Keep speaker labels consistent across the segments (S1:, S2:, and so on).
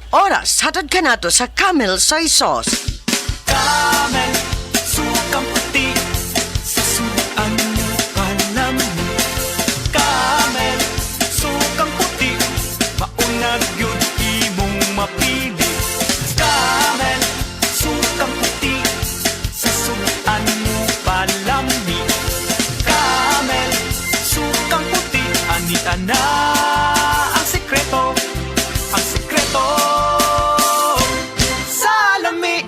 S1: Oras, hatod ka nato sa Camel Soy Sauce.
S2: Camel, sukang puti, sa suan mo palami. Camel, sukang puti, maunag yun imong mapili. Camel, sukang puti, sa suan mo palami. Camel, sukang puti, anita na ang sekreto, ang sekreto sa lami.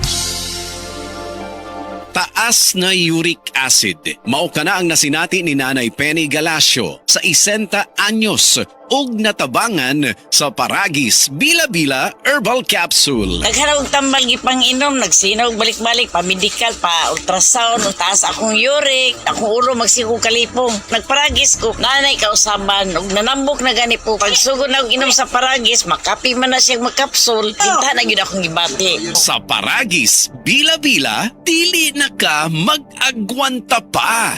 S3: Taas na uric acid. Mao ka na ang nasinati ni Nanay Penny Galasio sa 60 anyos ug natabangan sa Paragis Bila-Bila Herbal Capsule.
S4: Naghanap og tambal gipang inom, nagsinaw balik-balik, pa-medical, pa-ultrasound, taas akong uric, akong ulo magsigo kalipong. Nagparagis ko, nanay kausaban, ug nanambok na gani po. Pagsugod na og inom sa Paragis, makapi man na siyang magkapsul, tinta na gyud akong gibati.
S3: Sa Paragis Bila-Bila, dili na ka mag-agwanta pa.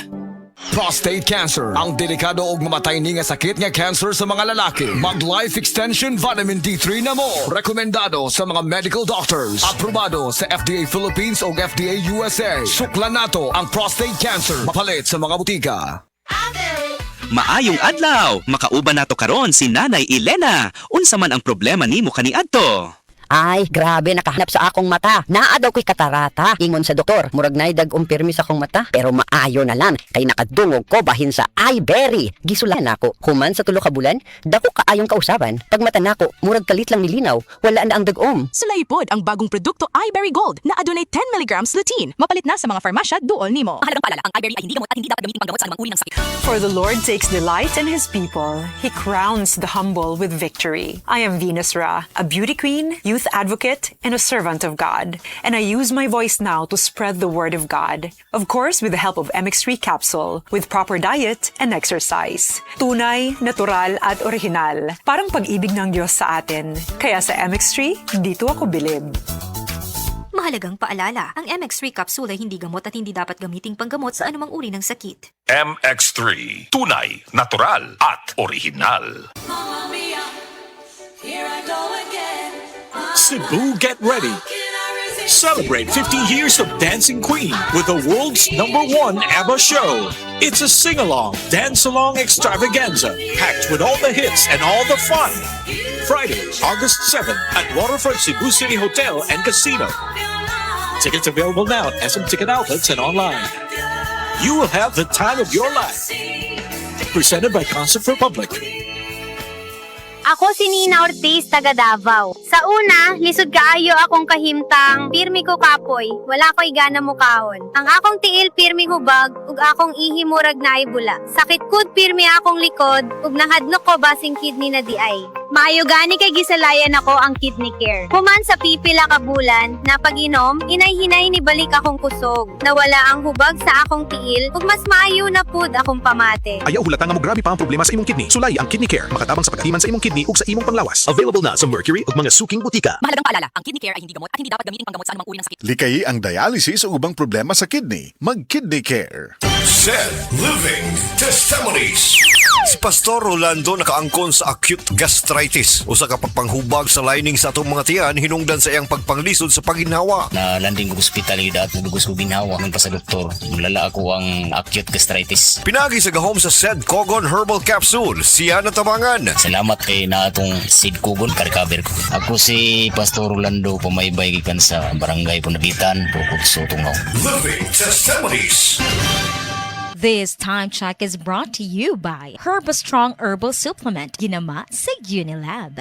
S5: Prostate cancer, ang delikado ug mamatay ni nga sakit nga cancer sa mga lalaki. Mag Life Extension Vitamin D3 na mo. Rekomendado sa mga medical doctors. Aprobado sa FDA Philippines ug FDA USA. Suklan nato ang prostate cancer. Mapalit sa mga butika.
S6: Maayong adlaw, makauban nato karon si Nanay Elena. Unsa man ang problema nimo kaniadto?
S7: Ay, grabe, nakahanap sa akong mata. Naa daw ko'y katarata. Ingon sa doktor, murag na'y dag-umpirmi sa akong mata. Pero maayo na lang, kay nakadungog ko bahin sa iBerry. Gisulan ako, human sa tulo ka bulan, dako kaayong kausaban. Pag mata nako, murag kalit lang nilinaw, wala na ang dag-om.
S8: Sulaipod ang bagong produkto iBerry Gold na adunay 10 mg lutein. Mapalit na sa mga farmasya duol nimo.
S9: Mahalagang paalala, ang iBerry ay hindi gamot at hindi dapat gamitin panggamot sa anumang uri ng sakit.
S10: For the Lord takes delight in His people. He crowns the humble with victory. I am Venus Ra, a beauty queen, youth advocate, and a servant of God. And I use my voice now to spread the word of God. Of course, with the help of MX3 capsule, with proper diet and exercise. Tunay, natural, at original. Parang pag-ibig ng Diyos sa atin. Kaya sa MX3, dito ako bilib.
S9: Mahalagang paalala, ang MX3 capsule ay hindi gamot at hindi dapat gamiting panggamot sa anumang uri ng sakit.
S11: MX3, tunay, natural, at original.
S2: Cebu, get ready. Celebrate 50 years of Dancing Queen with the world's #1 ABBA show. It's a sing-along, dance-along extravaganza, packed with all the hits and all the fun. Friday, August 7 at Waterfront Cebu City Hotel and Casino. Tickets available now at SM Ticket Outlets and online. You will have the time of your life. Presented by Concert for Public.
S12: Ako si Nina Ortiz, taga Davao. Sa una, lisod kaayo akong kahimtang, pirmi ko kapoy, wala ko'y gana mo kaon. Ang akong tiil pirmi hubag, ug akong ihimurag na ay bula. Sakit kud pirmi akong likod, ug nahadnok ko basing kidney na di ay. Maayo gani kay gisalayan ako ang kidney care. Human sa pipila ka bulan, na pag-inom, inay-hinay ni balik akong kusog. Nawala ang hubag sa akong tiil, ug mas maayo na pud akong pamate.
S13: Ayaw hulata nga mo grabe pa ang problema sa imong kidney. Sulay ang Kidney Care, makatabang sa pagatiman sa imong kidney ug sa imong panglawas. Available na sa Mercury ug mga suking butika.
S9: Mahalagang paalala, ang kidney care ay hindi gamot at hindi dapat gamitin panggamot sa anumang uri ng sakit.
S14: Likayi ang dialysis o ubang problema sa kidney. Mag-Kidney Care.
S11: Said Living Testimonies. Si Pastor Rolando nakaangkon sa acute gastritis. Usa ka pagpanghubag sa lining sa atong mga tiyan hinungdan sa iyang pagpanglisod sa pagginhawa.
S15: Na landing ko ospital yun at nagugos ko ginhawa ng pa sa doktor. Mulala ako ang acute gastritis.
S11: Pinagi sa gahom sa Said Kogon Herbal Capsule. Siya natabangan.
S15: Salamat kay na atong Sid Kogon karikaber ko. Ako si Pastor Rolando, pamaybay gikan sa barangay Punabitan, Bukod sa Tungaw.
S11: Living Testimonies.
S16: This time check is brought to you by Herbastrong Herbal Supplement, ginama sa Unilab.